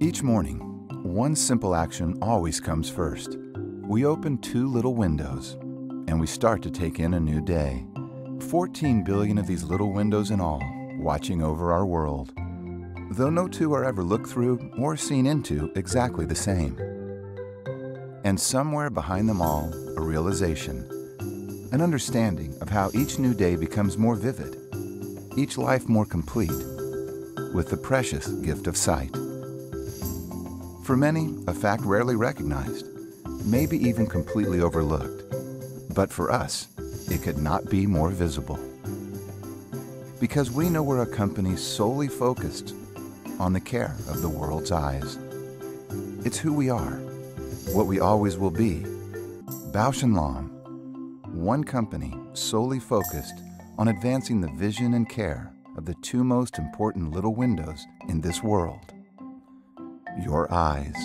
Each morning, one simple action always comes first. We open two little windows, and we start to take in a new day. 14 billion of these little windows in all, watching over our world. Though no two are ever looked through or seen into exactly the same. And somewhere behind them all, a realization, an understanding of how each new day becomes more vivid, each life more complete, with the precious gift of sight. For many, a fact rarely recognized, maybe even completely overlooked. But for us, it could not be more visible. Because we know we're a company solely focused on the care of the world's eyes. It's who we are, what we always will be. Bausch + Lomb, one company solely focused on advancing the vision and care of the two most important little windows in this world. Your eyes.